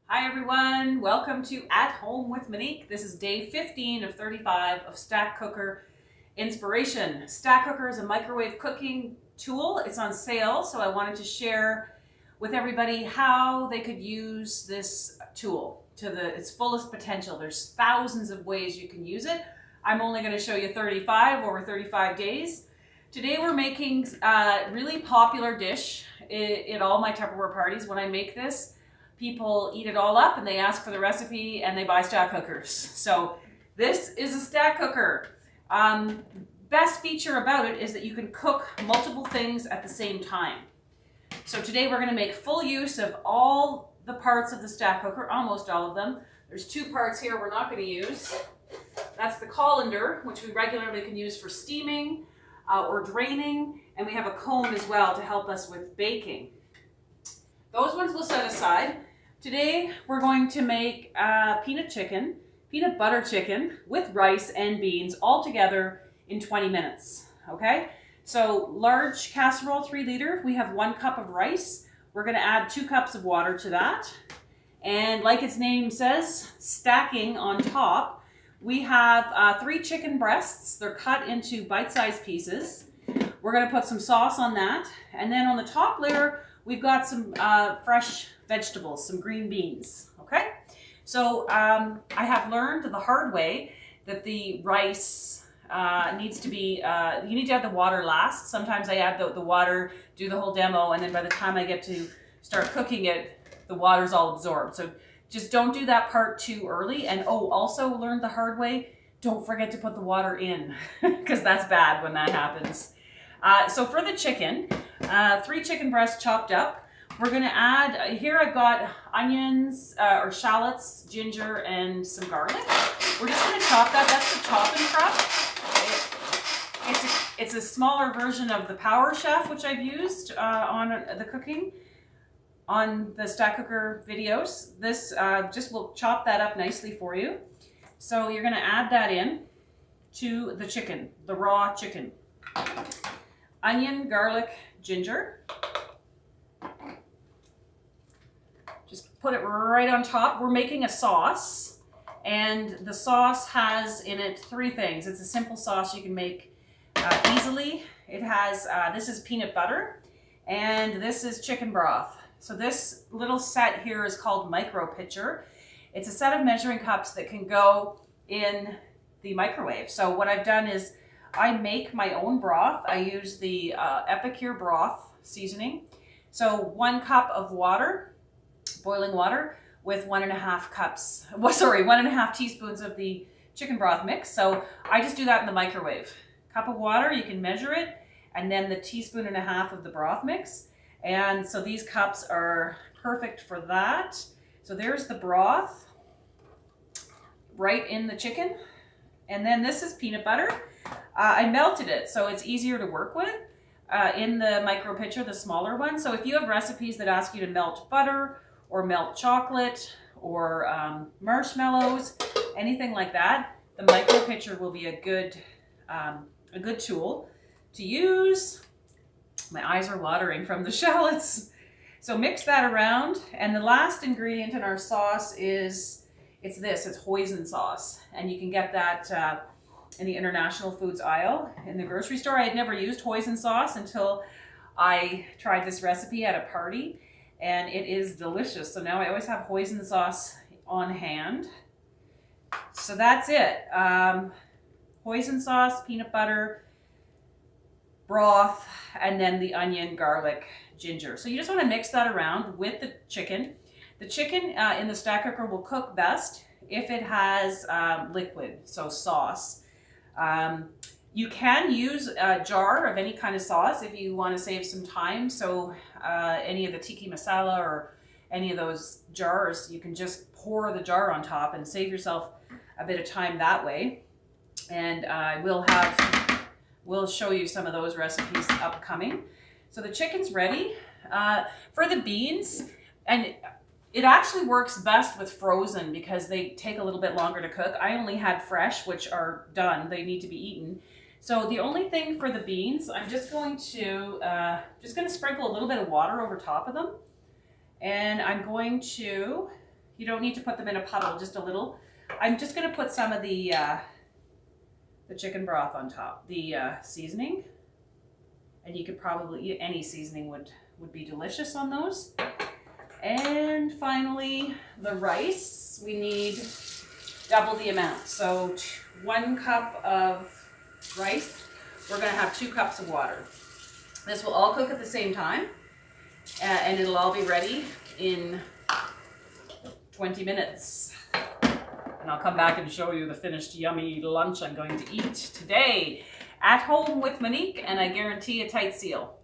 Hi everyone, welcome to At Home with Monique. This is day 15 of 35 of Stack Cooker Inspiration. Stack Cooker is a microwave cooking tool. It's on sale, so I wanted to share with everybody how they could use this tool to its fullest potential. There's thousands of ways you can use it. I'm only going to show you 35 over 35 days. Today we're making a really popular dish at all my Tupperware parties. When I make this, people eat it all up and they ask for the recipe and they buy stack cookers. So this is a stack cooker. Best feature about it is that you can cook multiple things at the same time. So today we're going to make full use of all the parts of the stack cooker, almost all of them. There's two parts here we're not going to use. That's the colander, which we regularly can use for steaming or draining, and we have a comb as well to help us with baking. Those ones we'll set aside. Today we're going to make peanut butter chicken with rice and beans all together in 20 minutes, okay? So large casserole, 3 liter, we have 1 cup of rice. We're gonna add 2 cups of water to that. And like its name says, stacking on top, we have 3 chicken breasts. They're cut into bite-sized pieces. We're gonna put some sauce on that. And then on the top layer, we've got some fresh vegetables, some green beans, okay? So I have learned the hard way that the rice needs to be, you need to add the water last. Sometimes I add the water, do the whole demo, and then by the time I get to start cooking it, the water's all absorbed. So just don't do that part too early. And also learned the hard way, don't forget to put the water in, because that's bad when that happens. So for the chicken, 3 chicken breasts chopped up. We're gonna add, here I've got onions or shallots, ginger, and some garlic. We're just gonna chop that. That's the chop and prep. It's a smaller version of the Power Chef, which I've used on the cooking on the stack cooker videos. This just will chop that up nicely for you. So you're gonna add that in to the chicken, the raw chicken. Onion, garlic, ginger. Just put it right on top. We're making a sauce, and the sauce has in it 3 things. It's a simple sauce you can make easily. It has, this is peanut butter, and this is chicken broth. So this little set here is called Micro Pitcher. It's a set of measuring cups that can go in the microwave. So what I've done is I make my own broth. I use the Epicure broth seasoning. So 1 cup of water, boiling water, with 1.5 cups, 1.5 teaspoons of the chicken broth mix. So I just do that in the microwave. Cup of water, you can measure it, and then the 1.5 teaspoons of the broth mix. And so these cups are perfect for that. So there's the broth right in the chicken. And then this is peanut butter. I melted it, so it's easier to work with in the Micro Pitcher, the smaller one. So if you have recipes that ask you to melt butter or melt chocolate or marshmallows, anything like that, the Micro Pitcher will be a good tool to use. My eyes are watering from the shallots. So mix that around, and the last ingredient in our sauce is, it's hoisin sauce, and you can get that in the international foods aisle in the grocery store. I had never used hoisin sauce until I tried this recipe at a party, and it is delicious. So now I always have hoisin sauce on hand. So that's it. Hoisin sauce, peanut butter, broth, and then the onion, garlic, ginger. So you just want to mix that around with the chicken. The chicken in the stack cooker will cook best if it has liquid, so sauce. You can use a jar of any kind of sauce if you want to save some time. So any of the tiki masala or any of those jars, you can just pour the jar on top and save yourself a bit of time that way. And we'll show you some of those recipes upcoming. So the chicken's ready. For the beans, and it actually works best with frozen because they take a little bit longer to cook. I only had fresh, which are done. They need to be eaten. So the only thing for the beans, I'm just going to sprinkle a little bit of water over top of them. And I'm going to You don't need to put them in a puddle, just a little. I'm just gonna put some of the chicken broth on top, the seasoning. And you could probably, any seasoning would be delicious on those. And finally, the rice. We need double the amount. So 1 cup of rice, we're gonna have 2 cups of water. This will all cook at the same time, and it'll all be ready in 20 minutes. And I'll come back and show you the finished yummy lunch I'm going to eat today at home with Monique, and I guarantee a tight seal.